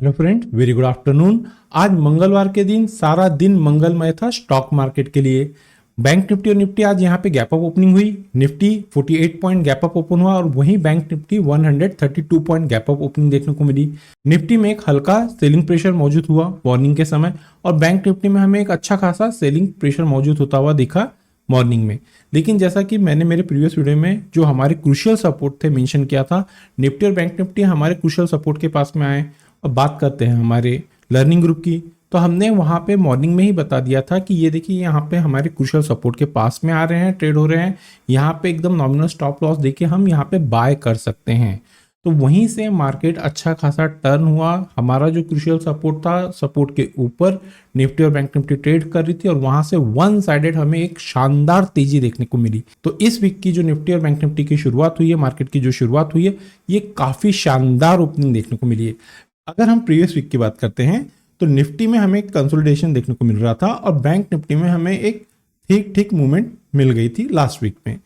Hello friend, very good afternoon. आज मंगलवार के दिन सारा दिन मंगलमय था स्टॉक मार्केट के लिए। बैंक निफ्टी और निफ्टी आज यहाँ पे गैप अप ओपनिंग हुई। Nifty 48 point gap up open हुआ और वहीं bank Nifty 132 point gap up opening देखने को मिली। निफ्टी में एक हल्का सेलिंग प्रेशर मौजूद हुआ मॉर्निंग के समय और बैंक निफ्टी में हमें एक अच्छा खासा सेलिंग प्रेशर मौजूद होता हुआ दिखा मॉर्निंग में। लेकिन जैसा कि मैंने मेरे प्रीवियस वीडियो में जो हमारे क्रूशियल सपोर्ट थे मेंशन किया था, निफ्टी और बैंक निफ्टी हमारे क्रूशियल सपोर्ट के पास में आए। अब बात करते हैं हमारे लर्निंग ग्रुप की, तो हमने वहाँ पे मॉर्निंग में ही बता दिया था कि ये देखिए यहाँ पे हमारे क्रूशियल सपोर्ट के पास में आ रहे हैं, ट्रेड हो रहे हैं। यहाँ पे एकदम नॉमिनल स्टॉप लॉस देके हम यहाँ पे बाय कर सकते हैं। तो वहीं से मार्केट अच्छा खासा टर्न हुआ। हमारा जो क्रूशियल सपोर्ट था, सपोर्ट के ऊपर निफ्टी और बैंक निफ्टी ट्रेड कर रही थी और वहां से वन साइडेड हमें एक शानदार तेजी देखने को मिली। तो इस वीक की जो निफ्टी और बैंक निफ्टी की शुरुआत हुई है, मार्केट की जो शुरुआत हुई है, ये काफी शानदार ओपनिंग देखने को मिली है। अगर हम प्रीवियस वीक की बात करते हैं तो निफ्टी में हमें कंसोलिडेशन देखने को मिल रहा था और बैंक निफ्टी में हमें एक ठीक ठीक मूवमेंट मिल गई थी लास्ट वीक में।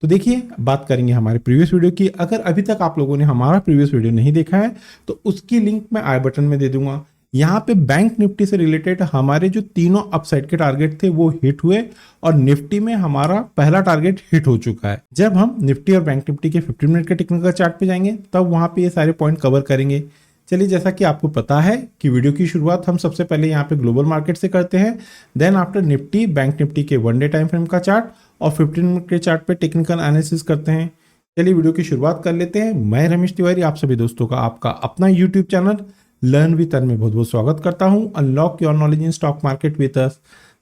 तो देखिए, बात करेंगे हमारे प्रीवियस वीडियो की। अगर अभी तक आप लोगों ने हमारा प्रीवियस वीडियो नहीं देखा है तो उसकी लिंक मैं आई बटन में दे दूंगा। यहाँ पे बैंक निफ्टी से रिलेटेड हमारे जो तीनों अपसाइड के टारगेट थे वो हिट हुए और निफ्टी में हमारा पहला टारगेट हिट हो चुका है। जब हम निफ्टी और बैंक निफ्टी के 15 मिनट के टेक्निकल चार्ट पे जाएंगे तब वहां पे ये सारे पॉइंट कवर करेंगे। चलिए, जैसा कि आपको पता है कि वीडियो की शुरुआत हम सबसे पहले यहाँ पे ग्लोबल मार्केट से करते हैं, then after Nifty bank Nifty के 1 डे टाइम फ्रेम का चार्ट और 15 मिनट के चार्ट पे टेक्निकल एनालिसिस करते हैं। चलिए वीडियो की शुरुआत कर लेते हैं। मैं रमेश तिवारी आप सभी दोस्तों का आपका अपना YouTube channel learn with earn में बहुत बहुत स्वागत करता हूं। Unlock your knowledge in stock market with us.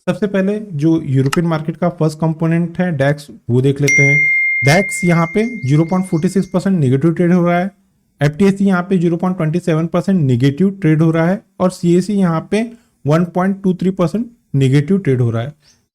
सबसे पहले जो यूरोपियन मार्केट का फर्स्ट कंपोनेंट है डैक्स, वो देख लेते हैं। डैक्स यहाँ पे 0.46% निगेटिव ट्रेड हो रहा है। एफटीएससी यहाँ पे 0.27% निगेटिव ट्रेड हो रहा है और सीएससी यहाँ पे 1.23% निगेटिव ट्रेड हो रहा है।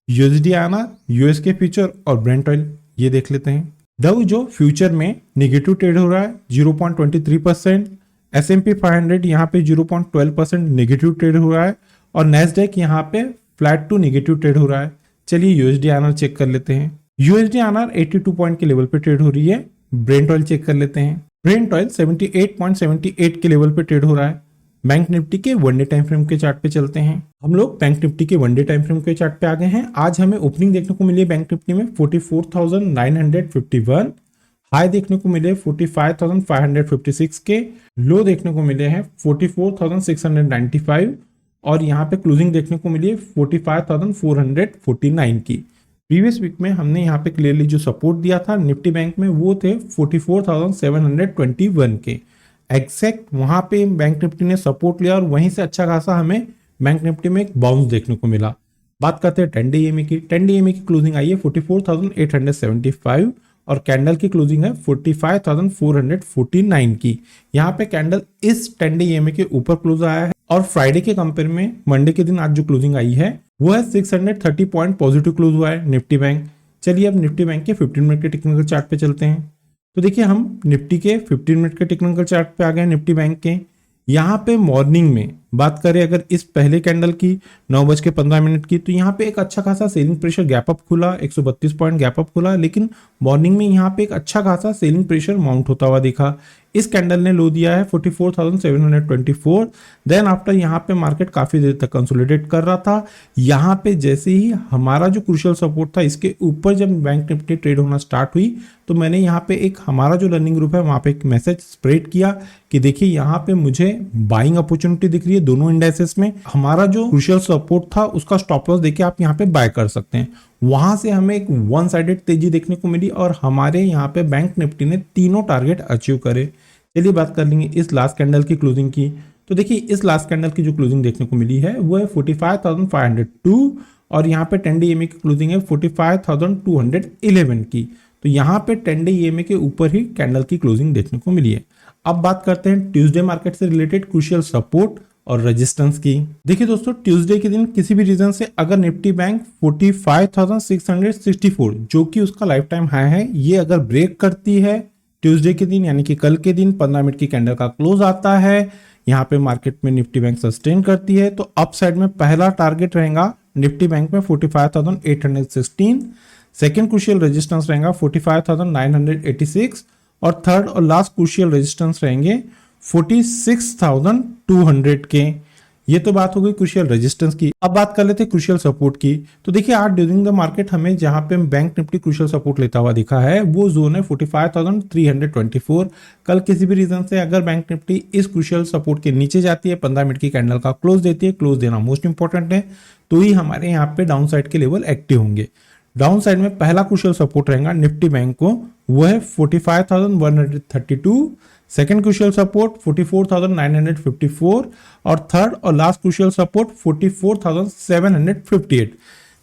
यूएसडी आना, यूएस के फ्यूचर और ब्रेंट ऑयल ये देख लेते हैं। डाउ जो फ्यूचर में निगेटिव ट्रेड हो रहा है 0.23%, एसएमपी 500 यहाँ पे 0.12% निगेटिव ट्रेड हो रहा है और नेस्डैक यहाँ पे फ्लैट टू निगेटिव ट्रेड हो रहा है। चलिए यूएसडी आनर चेक कर लेते हैं। यूएसडी आनर 82 पॉइंट के लेवल पे ट्रेड हो रही है। ब्रेंट ऑयल चेक कर लेते हैं। ब्रेंट ऑयल 78.78 के लेवल पे ट्रेड हो रहा है। बैंक निफ्टी के 1 डे टाइम फ्रेम के चार्ट पे चलते हैं। हम लोग बैंक निफ्टी के 1 डे टाइम फ्रेम के चार्ट पे आ गए हैं। आज हमें ओपनिंग देखने को मिली है बैंक निफ्टी में 44,951, हाई देखने को मिले 45,556 के, लो देखने को मिले हैं 44,695 और यहाँ पे क्लोजिंग देखने को मिली है 45,449 की। प्रीवियस वीक में हमने यहाँ पे क्लियरली जो सपोर्ट दिया था निफ्टी बैंक में वो थे 44,721 के एग्जैक्ट। वहां पे बैंक निफ्टी ने सपोर्ट लिया और वहीं से अच्छा खासा हमें बैंक निफ्टी में एक बाउंस देखने को मिला। बात करते हैं 10 डे ईएमए की। 10 डे ईएमए की क्लोजिंग आई है 44,875 और कैंडल की क्लोजिंग है 45,449 की। यहाँ पे कैंडल इस 10 डे ईएमए के ऊपर क्लोज आया है और फ्राइडे के कंपेयर में मंडे के दिन आज जो क्लोजिंग आई है वो है 630 पॉइंट पॉजिटिव क्लोज हुआ है निफ्टी बैंक। चलिए अब निफ्टी बैंक के 15 मिनट के टेक्निकल चार्ट पे चलते हैं। तो देखिए, हम निफ्टी के 15 मिनट के टेक्निकल चार्ट पे आ गए निफ्टी बैंक के। यहाँ पे मॉर्निंग में बात करें अगर इस पहले कैंडल की 9:15 की, तो यहाँ पे एक अच्छा खासा सेलिंग प्रेशर गैप अप खुला, 132 पॉइंट गैप अप खुला, लेकिन मॉर्निंग में यहाँ पे एक अच्छा खासा सेलिंग प्रेशर माउंट होता हुआ दिखा। इस कैंडल ने लो दिया है 44,724। देन आफ्टर यहाँ पे मार्केट काफी देर तक कंसोलिडेट कर रहा था। यहाँ पे जैसे ही हमारा जो क्रूशियल सपोर्ट था इसके ऊपर जब बैंक निफ्टी ट्रेड होना स्टार्ट हुई तो मैंने यहाँ पे एक हमारा जो लर्निंग ग्रुप है वहां पे एक मैसेज स्प्रेड किया कि देखिए यहाँ पे मुझे बाइंग अपॉर्चुनिटी दिख रही है दोनों इंडेक्सेस में। हमारा जो क्रूशियल सपोर्ट था उसका स्टॉप लॉस देके आप यहाँ पे बाय कर सकते हैं। वहां से हमें एक वन साइडेड तेजी देखने को मिली और हमारे यहाँ पे बैंक निफ्टी ने तीनों टारगेट अचीव करे। चलिए बात कर लेंगे इस लास्ट कैंडल की क्लोजिंग की। तो देखिए, इस लास्ट कैंडल की जो क्लोजिंग देखने को मिली है वो है 45,502 और यहाँ पे 10 डे ईएमए की क्लोजिंग है 45,211 की। तो यहाँ पे 10 डे ईएमए के ऊपर ही कैंडल की क्लोजिंग देखने को मिली है। अब बात करते हैं ट्यूसडे मार्केट से रिलेटेड क्रूशियल सपोर्ट और रेजिस्टेंस की। देखिए दोस्तों, ट्यूसडे के दिन किसी भी रीजन से अगर निफ्टी बैंक 45,664 जो कि उसका लाइफ टाइम हाई है, ये अगर ब्रेक करती है ट्यूसडे के दिन यानी कि कल के दिन 15 मिनट की कैंडल का क्लोज आता है, यहाँ पे मार्केट में निफ्टी बैंक सस्टेन करती है तो अप साइड में पहला टारगेट रहेगा निफ्टी बैंक में 45,816, सेकेंड क्रूशियल रेजिस्टेंस रहेगा 45,986 और थर्ड और लास्ट क्रूशियल रेजिस्टेंस रहेंगे 46,200 के। ये तो बात हो गई क्रूशियल रेजिस्टेंस की। अब बात कर लेते हैं क्रूशियल सपोर्ट की। तो देखिए आज ड्यूरिंग द मार्केट हमें जहां पे बैंक निफ्टी क्रूशियल सपोर्ट लेता हुआ दिखा है वो जोन है 45,324। कल किसी भी रीजन से अगर बैंक निफ्टी इस क्रूशियल सपोर्ट के नीचे जाती है, 15 मिनट की कैंडल का क्लोज देती है, क्लोज देना मोस्ट इंपॉर्टेंट है, तो ही हमारे यहाँ पे डाउन साइड के लेवल एक्टिव होंगे। डाउन साइड में पहला क्रूशियल सपोर्ट रहेगा निफ्टी बैंक को, वो है 45,132। सेकेंड क्रूशियल सपोर्ट 44,954 और थर्ड और लास्ट क्रूशियल सपोर्ट 44,758।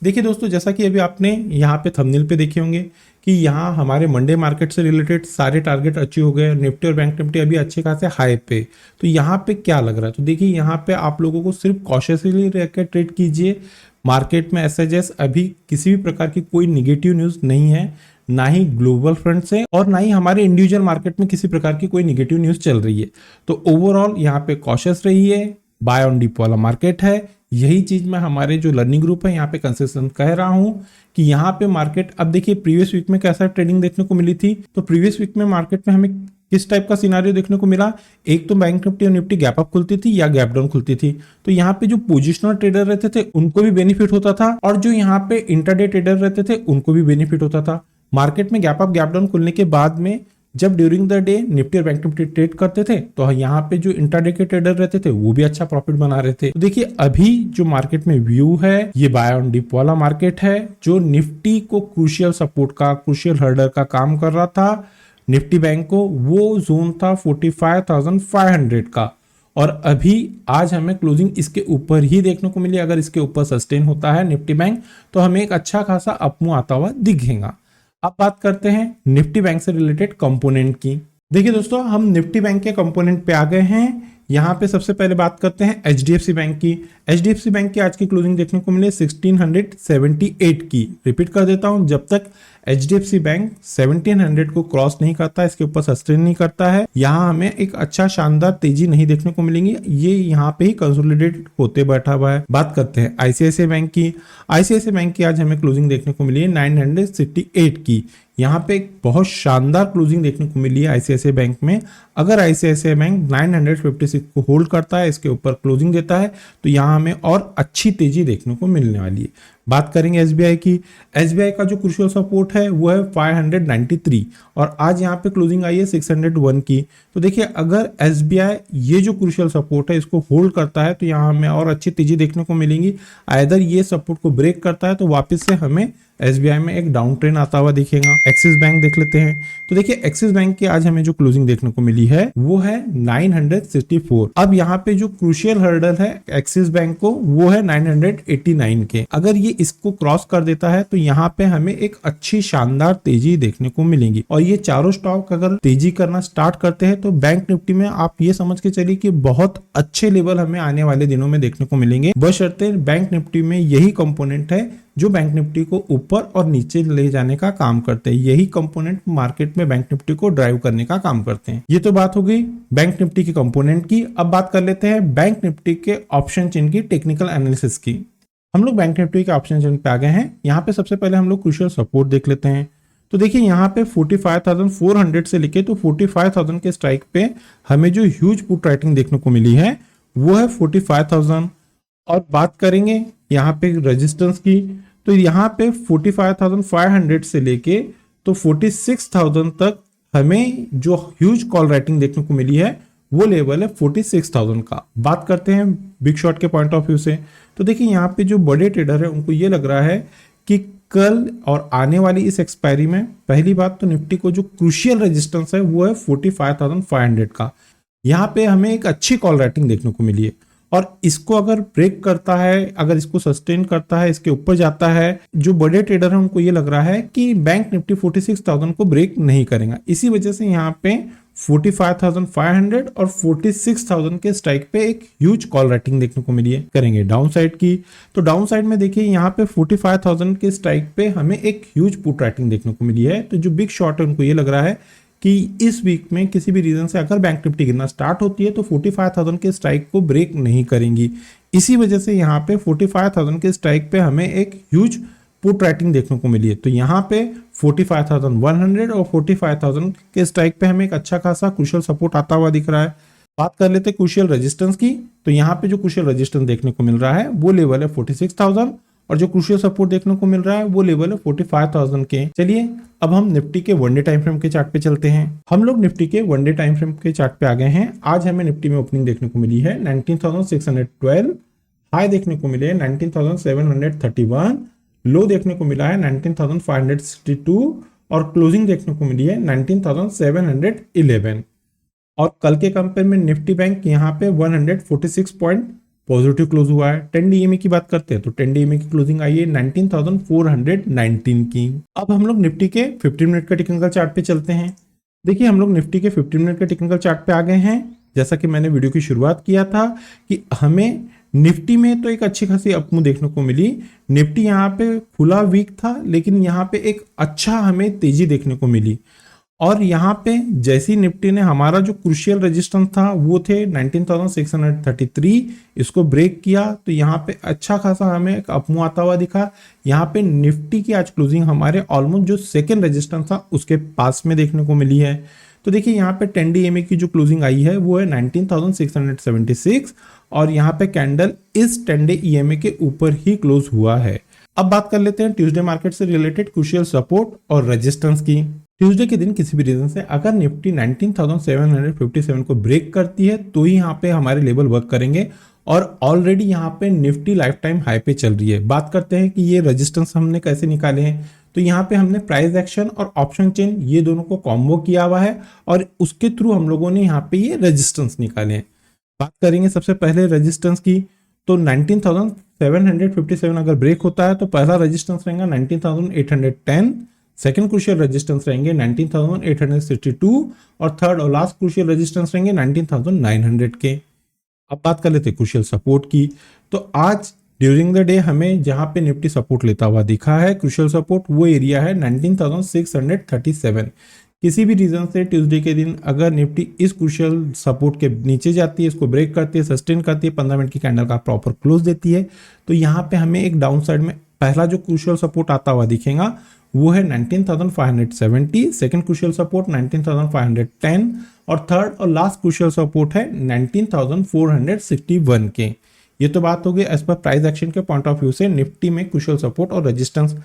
देखिए दोस्तों, जैसा कि अभी आपने यहाँ पे थंबनेल पे देखे होंगे कि यहाँ हमारे मंडे मार्केट से रिलेटेड सारे टारगेट अचीव हो गए। निफ्टी और बैंक निफ्टी अभी अच्छे खासे हाई पे। तो यहाँ पे क्या लग रहा है, तो देखिए यहाँ पे आप लोगों को सिर्फ कॉशियसली रहकर ट्रेड कीजिए। मार्केट में एसएचएस अभी किसी भी प्रकार की कोई निगेटिव न्यूज नहीं है, ना ही ग्लोबल फ्रंट से और ना ही हमारे इंडिविजुअल मार्केट में किसी प्रकार की कोई निगेटिव न्यूज चल रही है। तो ओवरऑल यहाँ पे कॉशियस रहिए, बाय ऑन डिप वाला मार्केट है। यही चीज मैं हमारे जो लर्निंग ग्रुप है यहाँ पे कंसिस्टेंट कह रहा हूँ कि यहाँ पे मार्केट, अब देखिए प्रीवियस वीक में कैसा ट्रेडिंग देखने को मिली थी। तो प्रीवियस वीक में मार्केट में हमें किस टाइप का सिनारियो देखने को मिला, एक तो बैंक निफ्टी और निफ्टी गैप अप खुलती थी या गैप डाउन खुलती थी। तो यहाँ पे जो पोजिशनल ट्रेडर रहते थे उनको भी बेनिफिट होता था और जो यहाँ पे इंटरडे ट्रेडर रहते थे उनको भी बेनिफिट होता था। मार्केट में गैप अप गैप डाउन खुलने के बाद में जब ड्यूरिंग द डे निफ्टी और बैंक निफ्टी ट्रेड करते थे तो यहाँ पे जो इंट्राडे के ट्रेडर रहते थे वो भी अच्छा प्रॉफिट बना रहे थे। तो देखिए अभी जो मार्केट में व्यू है ये बाय ऑन डिप वाला मार्केट है। जो निफ्टी को क्रूशियल सपोर्ट का, क्रूशियल हर्डर का काम कर रहा था निफ्टी बैंक को, वो जोन था 45,500 का और अभी आज हमें क्लोजिंग इसके ऊपर ही देखने को मिली। अगर इसके ऊपर सस्टेन होता है निफ्टी बैंक तो हमें एक अच्छा खासा अपमूव आता हुआ दिखेगा। अब बात करते हैं निफ्टी बैंक से रिलेटेड कंपोनेंट की। देखिए दोस्तों, हम निफ्टी बैंक के कंपोनेंट पे आ गए हैं। यहाँ पे सबसे पहले बात करते हैं एचडीएफसी बैंक की। एचडीएफसी बैंक की आज की क्लोजिंग देखने को मिली 1678 की। रिपीट कर देता हूं, जब तक एचडीएफसी बैंक 1700 को क्रॉस नहीं करता, इसके ऊपर सस्टेन नहीं करता है, यहाँ हमें एक अच्छा शानदार तेजी नहीं देखने को मिलेंगी। ये यहाँ पे ही कंसोलिडेट होते बैठा हुआ है। बात करते हैं आईसीआईसीआई बैंक की। आईसीआईसीआई बैंक की आज हमें क्लोजिंग देखने को मिली है 968 की। यहाँ पे एक बहुत शानदार क्लोजिंग देखने को मिली है आईसीआईसीआई बैंक में। अगर आईसीआईसीआई बैंक 956 को होल्ड करता है, इसके ऊपर क्लोजिंग देता है, तो यहाँ हमें और अच्छी तेजी देखने को मिलने वाली है। बात करेंगे एसबीआई की। एसबीआई का जो क्रूशियल सपोर्ट है वो है 593 और आज यहाँ पे क्लोजिंग आई है 601 की। तो देखिए अगर एसबीआई ये जो क्रूशियल सपोर्ट है इसको होल्ड करता है तो यहाँ हमें और अच्छी तेजी देखने को मिलेंगी। आइदर ये सपोर्ट को ब्रेक करता है तो वापस से हमें एसबीआई में एक डाउन ट्रेंड आता हुआ दिखेगा। एक्सिस बैंक देख लेते हैं। तो देखिए एक्सिस बैंक की आज हमें जो क्लोजिंग देखने को मिली है वो है 964। अब यहाँ पे जो क्रूशियल हर्डल है एक्सिस बैंक को वो है 989 के। अगर ये इसको क्रॉस कर देता है तो यहाँ पे हमें एक अच्छी शानदार तेजी देखने को मिलेगी। और ये चारों स्टॉक अगर तेजी करना स्टार्ट करते हैं तो बैंक निफ्टी में आप ये समझ के चलिए कि बहुत अच्छे लेवल हमें आने वाले दिनों में देखने को मिलेंगे। बशर्ते बैंक निफ्टी में यही कंपोनेंट है जो बैंक निफ्टी को ऊपर और नीचे ले जाने का काम करते हैं। यही कंपोनेंट मार्केट में बैंक निफ्टी को ड्राइव करने का काम करते हैं। ये तो बात हो गई बैंक निफ्टी के कंपोनेंट की। अब बात कर लेते हैं बैंक निफ्टी के ऑप्शन चेन की टेक्निकल एनालिसिस की। हम लोग बैंक निफ्टी के ऑप्शन चेन पे आ गए हैं। यहाँ पे सबसे पहले हम लोग क्रूशियल सपोर्ट देख लेते हैं। तो देखिए यहाँ पे 45,400 से लेके तो 45,000 के स्ट्राइक पे हमें जो ह्यूज पुट राइटिंग देखने को मिली है वो है 45,000। और बात करेंगे यहाँ पे रेजिस्टेंस की, तो यहाँ पे 45,500 से लेके तो 46,000 तक हमें जो ह्यूज कॉल राइटिंग देखने को मिली है वो लेवल है 46,000 का। बात करते हैं बिग शॉट के पॉइंट ऑफ व्यू से। तो देखिए यहाँ पे जो बड़े ट्रेडर है उनको ये लग रहा है कि कल और आने वाली इस एक्सपायरी में पहली बात तो निफ्टी को जो क्रूशियल रेजिस्टेंस है वो है 45,500 का। यहाँ पे हमें एक अच्छी कॉल राइटिंग देखने को मिली है और इसको अगर ब्रेक करता है, अगर इसको सस्टेन करता है, इसके ऊपर जाता है, जो बड़े ट्रेडर हैं उनको ये लग रहा है कि बैंक निफ्टी 46,000 को ब्रेक नहीं करेगा। इसी वजह से यहाँ पे 45,500 और 46,000 के स्ट्राइक पे एक ह्यूज कॉल राइटिंग देखने को मिली है। करेंगे डाउन साइड की, तो डाउन साइड में देखिए यहाँ पे 45,000 के स्ट्राइक पे हमें एक ह्यूज पुट राइटिंग देखने को मिली है। तो जो बिग शॉट है उनको ये लग रहा है कि इस वीक में किसी भी रीजन से अगर बैंक निफ्टी गिरना स्टार्ट होती है तो 45,000 के स्ट्राइक को ब्रेक नहीं करेंगी। इसी वजह से यहाँ पे 45,000 के स्ट्राइक पे हमें एक ह्यूज पुट राइटिंग देखने को मिली है। तो यहाँ पे 45,100 और 45,000 के स्ट्राइक पे हमें एक अच्छा खासा क्रूशियल सपोर्ट आता हुआ दिख रहा है। बात कर लेते हैं क्रूशियल रेजिस्टेंस की। तो यहाँ पे जो क्रूशियल रेजिस्टेंस देखने को मिल रहा है वो लेवल है 46,000 और जो क्रूशियल सपोर्ट देखने को मिल रहा है वो लेवल है 45,000 के। चलिए अब हम निफ्टी के वन डे टाइम फ्रेम के चार्ट पे चलते हैं। हम लोग निफ्टी के वन डे टाइम फ्रेम के चार्ट पे आ गए हैं। आज हमें निफ्टी में ओपनिंग देखने को मिली है 19,612, हाई देखने को मिले 19,731, लो देखने को मिला है 19,562 और क्लोजिंग देखने को मिली है 19,711। और कल के कंपेयर में निफ्टी बैंक यहाँ पे 146 पॉइंट पॉजिटिव क्लोज हुआ है। 10 डीएमए की बात करते हैं तो 10 डीएमए की क्लोजिंग आई है 19,419 की। अब हम लोग निफ्टी के 15 मिनट का टेक्निकल चार्ट पे चलते हैं। देखिए हम लोग निफ्टी के 15 मिनट के टेक्निकल चार्ट पे आ गए हैं। जैसा कि मैंने वीडियो की शुरुआत किया था कि हमें निफ्टी में तो एक अच्छी खासी अपमूव देखने को मिली। निफ्टी यहाँ पे खुला वीक था लेकिन यहाँ पे एक अच्छा हमें तेजी देखने को मिली और यहाँ पे जैसी निफ्टी ने हमारा जो क्रूशियल रेजिस्टेंस था वो थे 19,633, इसको ब्रेक किया तो यहाँ पे अच्छा खासा हमें एक अपमूव आता हुआ दिखा। यहाँ पे निफ्टी की आज क्लोजिंग हमारे ऑलमोस्ट जो सेकेंड रेजिस्टेंस था उसके पास में देखने को मिली है। तो देखिए यहाँ पे 10 डीएमए की जो क्लोजिंग आई है वो है 19,676 और यहाँ पे कैंडल इस 10 डे ईएमए के ऊपर ही क्लोज हुआ है। अब बात कर लेते हैं ट्यूसडे मार्केट से रिलेटेड क्रूशियल सपोर्ट और रेजिस्टेंस की। ट्यूसडे के दिन किसी भी रीजन से अगर निफ्टी 19,757 को ब्रेक करती है तो ही यहाँ पे हमारे लेवल वर्क करेंगे और ऑलरेडी यहाँ पे निफ्टी लाइफ टाइम हाई पे चल रही है। बात करते हैं कि ये रेजिस्टेंस हमने कैसे निकाले हैं। तो यहाँ पे हमने प्राइस एक्शन और ऑप्शन चेन ये दोनों को कॉम्बो किया हुआ है और उसके थ्रू हम लोगों ने यहाँ पे ये रेजिस्टेंस निकाले हैं। बात करेंगे सबसे पहले रेजिस्टेंस की। तो 19,757 अगर ब्रेक होता है तो पहला रेजिस्टेंस रहेगा 19,810, सेकंड क्रूशियल रेजिस्टेंस रहेंगे 19,862 और थर्ड और लास्ट क्रूशियल रेजिस्टेंस रहेंगे 19,900 के। अब बात कर लेते हैं क्रूशियल सपोर्ट की। तो आज ड्यूरिंग द डे हमें जहां पे निफ्टी सपोर्ट लेता हुआ दिखा है क्रूशियल सपोर्ट वो एरिया है 19,637। किसी भी रीजन से ट्यूसडे के दिन अगर निफ्टी इस क्रूशियल सपोर्ट के नीचे जाती है, इसको ब्रेक करती है, सस्टेन करती है, 15 मिनट की कैंडल का प्रॉपर क्लोज देती है तो यहाँ पे हमें एक डाउन साइड में पहला जो क्रूशियल सपोर्ट आता हुआ दिखेगा वो है 19,570, सेकंड क्रूशियल सपोर्ट 19,510 और थर्ड और लास्ट क्रूशियल सपोर्ट है 19,461 के। ये तो बात हो गई एज पर प्राइस एक्शन के पॉइंट ऑफ व्यू से निफ्टी में क्रूशियल सपोर्ट और रेजिस्टेंस।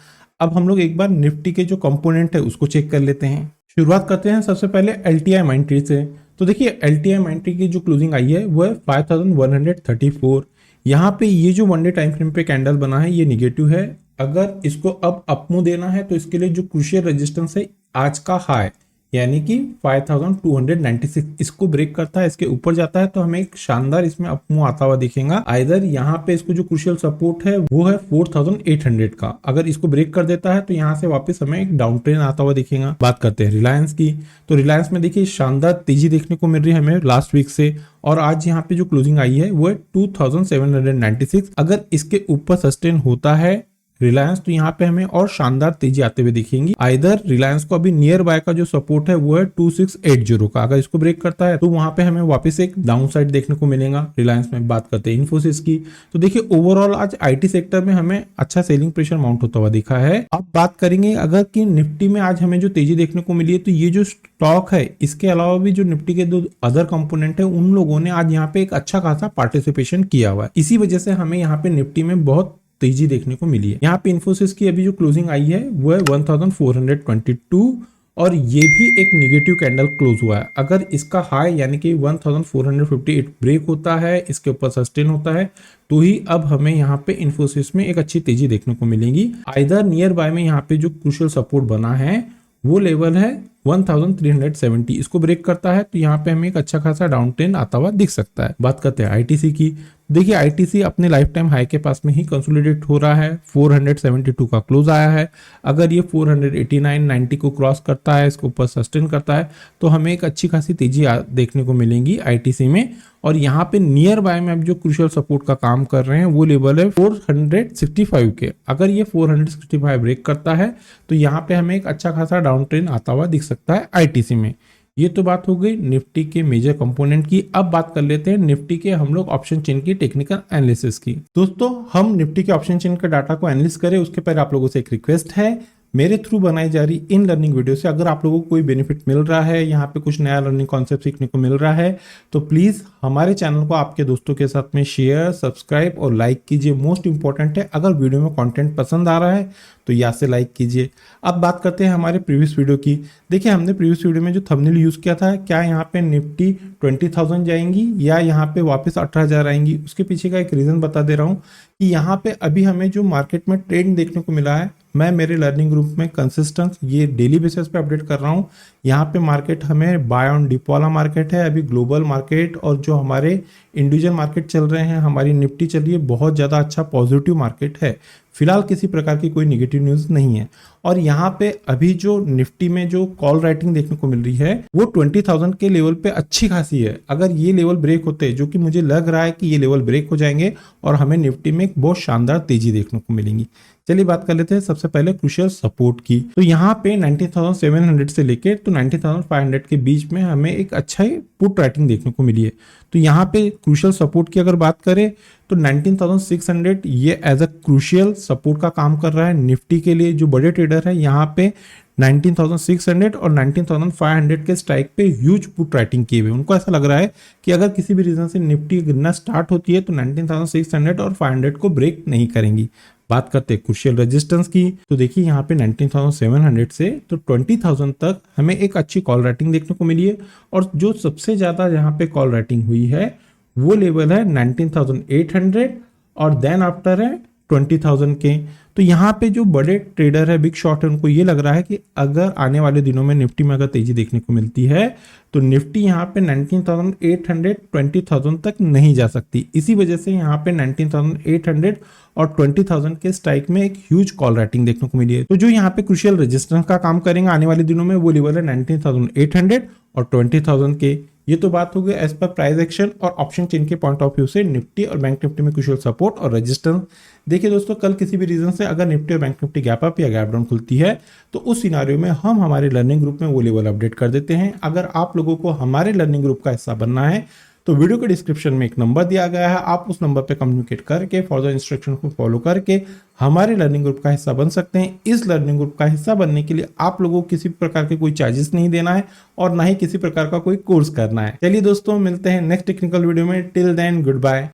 अब हम लोग एक बार निफ्टी के जो कंपोनेंट है उसको चेक कर लेते हैं। शुरुआत करते हैं सबसे पहले एलटीआई माइंट्री से। तो देखिए एलटीआई माइंट्री की जो क्लोजिंग आई है वो है 5,134। यहाँ पे ये जो वन डे टाइम फ्रेम पे कैंडल बना है ये निगेटिव है। अगर इसको अब अपमूव देना है तो इसके लिए जो क्रूशियल रेजिस्टेंस है आज का हाई यानी कि 5,296 इसको ब्रेक करता है, इसके ऊपर जाता है तो हमें एक शानदार इसमें अपमूव आता हुआ दिखेगा। आइदर यहाँ पे इसको जो क्रूशियल सपोर्ट है वो है 4,800 का, अगर इसको ब्रेक कर देता है तो यहाँ से वापस हमें एक डाउन ट्रेंड आता हुआ दिखेगा। बात करते हैं रिलायंस की। तो रिलायंस में देखिए शानदार तेजी देखने को मिल रही है हमें लास्ट वीक से और आज यहाँ पे जो क्लोजिंग आई है वो है 2,796। अगर इसके ऊपर सस्टेन होता है रिलायंस तो यहाँ पे हमें और शानदार तेजी आते हुए दिखेंगी। आइदर रिलायंस को अभी नियर बाय का जो सपोर्ट है वो है 2,680 का, अगर इसको ब्रेक करता है तो वहां पे हमें वापस एक डाउन साइड देखने को मिलेगा रिलायंस में। बात करते हैं इन्फोसिस की। तो देखिए ओवरऑल आज आईटी सेक्टर में हमें अच्छा सेलिंग प्रेशर माउंट होता हुआ दिखा है। अब बात करेंगे अगर कि निफ्टी में आज हमें जो तेजी देखने को मिली है तो ये जो स्टॉक है इसके अलावा भी जो निफ्टी के दो अदर कंपोनेंट है उन लोगों ने आज यहाँ पे एक अच्छा खासा पार्टिसिपेशन किया हुआ है। इसी वजह से हमें यहाँ पे निफ्टी में बहुत तेजी देखने को मिली है। यहाँ पे इन्फोसिस की अभी जो क्लोजिंग आई है वो है 1,422 और ये भी एक निगेटिव कैंडल क्लोज हुआ है। अगर इसका हाई यानी कि 1,458 ब्रेक होता है, इसके ऊपर सस्टेन होता है तो ही अब हमें यहाँ पे इन्फोसिस में एक अच्छी तेजी देखने को मिलेगी। आइदर नियर बाय में यहाँ पे जो क्रूशियल सपोर्ट बना है वो लेवल है 1,370, इसको ब्रेक करता है तो यहाँ पे हमें एक अच्छा खासा डाउन ट्रेंड आता हुआ दिख सकता है। बात करते हैं आईटीसी की। देखिए आईटीसी अपने लाइफ टाइम हाई के पास में ही कंसोलिडेट हो रहा है, 472 का क्लोज आया है। अगर ये 489.90 को क्रॉस करता है, इसके ऊपर सस्टेन करता है तो हमें एक अच्छी खासी तेजी देखने को मिलेगी आईटीसी में। और यहाँ पे नियर बाय में अब जो क्रूशियल सपोर्ट का काम कर रहे हैं वो लेवल है 465 के। अगर ये 465 ब्रेक करता है तो यहाँ पे हमें एक अच्छा खासा डाउन ट्रेंड आता हुआ दिख सकता है आईटीसी में। ये तो बात हो गई निफ्टी के मेजर कंपोनेंट की। अब बात कर लेते हैं निफ्टी के हम लोग ऑप्शन चेन की टेक्निकल एनालिसिस की। दोस्तों हम निफ्टी के ऑप्शन चेन के डाटा को एनालिसिस करें उसके पहले आप लोगों से एक रिक्वेस्ट है, मेरे थ्रू बनाई जा रही इन लर्निंग वीडियो से अगर आप लोगों को कोई बेनिफिट मिल रहा है, यहाँ पे कुछ नया लर्निंग कॉन्सेप्ट सीखने को मिल रहा है, तो प्लीज़ हमारे चैनल को आपके दोस्तों के साथ में शेयर, सब्सक्राइब और लाइक कीजिए। मोस्ट इंपॉर्टेंट है, अगर वीडियो में कंटेंट पसंद आ रहा है तो यहाँ से लाइक कीजिए। अब बात करते हैं हमारे प्रीवियस वीडियो की। देखिए, हमने प्रीवियस वीडियो में जो थंबनेल यूज़ किया था, क्या यहाँ पे निफ्टी 20,000 जाएंगी या यहाँ पे वापस 18,000 आएंगी, उसके पीछे का एक रीज़न बता दे रहा हूँ कि यहाँ पे अभी हमें जो मार्केट में ट्रेंड देखने को मिला है, मैं मेरे लर्निंग ग्रुप में कंसिस्टेंट ये डेली बेसिस पे अपडेट कर रहा हूँ। यहाँ पे मार्केट हमें बाय ऑन डिप वाला मार्केट है, अभी ग्लोबल मार्केट और जो हमारे इंडिविजुअल मार्केट चल रहे हैं, हमारी निफ्टी चल रही है, बहुत ज़्यादा अच्छा पॉजिटिव मार्केट है। फिलहाल किसी प्रकार की कोई नेगेटिव न्यूज़ नहीं है। और यहाँ पे अभी जो निफ्टी में जो कॉल राइटिंग देखने को मिल रही है वो 20,000 के लेवल पे अच्छी खासी है। अगर ये लेवल ब्रेक होते, जो कि मुझे लग रहा है कि ये लेवल ब्रेक हो जाएंगे और हमें निफ्टी में एक बहुत शानदार तेजी देखने को मिलेंगी। चलिए बात कर लेते हैं सबसे पहले क्रूशियल सपोर्ट की। तो यहाँ पे 19,700 से लेके तो 19,500 के बीच में हमें एक अच्छा ही पुट राइटिंग देखने को मिली है। तो यहाँ पे क्रूशियल सपोर्ट की अगर बात करें तो 19,600 ये एज अ क्रूशियल सपोर्ट का काम कर रहा है निफ्टी के लिए। जो बड़े ट्रेडर है यहाँ पे 19,600 और 19,500 के स्ट्राइक पे ह्यूज पुट राइटिंग किए हुए। उनको ऐसा लग रहा है कि अगर किसी भी रीजन से निफ्टी गिरना स्टार्ट होती है तो 19,600 और 500 को ब्रेक नहीं करेंगी। बात करते हैं क्रूशियल रेजिस्टेंस की, तो देखिए यहाँ पे 19,700 से तो 20,000 तक हमें एक अच्छी कॉल राइटिंग देखने को मिली है। और जो सबसे ज्यादा यहाँ पे कॉल राइटिंग हुई है वो लेवल है 19,800 और देन आफ्टर है 20,000 के। तो यहाँ पे जो बड़े ट्रेडर है, बिग शॉट है, उनको ये लग रहा है कि अगर आने वाले दिनों में निफ्टी में अगर तेजी देखने को मिलती है तो निफ्टी यहाँ पे 19,800 20,000 तक नहीं जा सकती। इसी वजह से यहाँ पे 19,800 और 20,000 के स्ट्राइक में एक ह्यूज कॉल राइटिंग देखने को मिली है। तो जो यहाँ पे क्रूशियल रेजिस्टेंस का काम करेंगे आने वाले दिनों में वो लेवल है 19,800 और 20,000 के। ये तो बात हो गई एज पर प्राइस एक्शन और ऑप्शन चेन के पॉइंट ऑफ व्यू से निफ्टी और बैंक निफ्टी में क्रूशियल सपोर्ट और रेजिस्टेंस। देखिए दोस्तों, कल किसी भी रीजन से अगर निफ्टी और बैंक निफ्टी गैप अप या गैप डाउन खुलती है तो उस सिनारियो में हम हमारे लर्निंग ग्रुप में वो लेवल अपडेट कर देते हैं। अगर आप लोगों को हमारे लर्निंग ग्रुप का हिस्सा बनना है तो वीडियो के डिस्क्रिप्शन में एक नंबर दिया गया है, आप उस नंबर पे कम्युनिकेट करके फर्दर इंस्ट्रक्शन को फॉलो करके हमारे लर्निंग ग्रुप का हिस्सा बन सकते हैं। इस लर्निंग ग्रुप का हिस्सा बनने के लिए आप लोगों को किसी प्रकार के कोई चार्जेस नहीं देना है और ना ही किसी प्रकार का कोई कोर्स करना है। चलिए दोस्तों, मिलते हैं नेक्स्ट टेक्निकल वीडियो में। Till then good bye.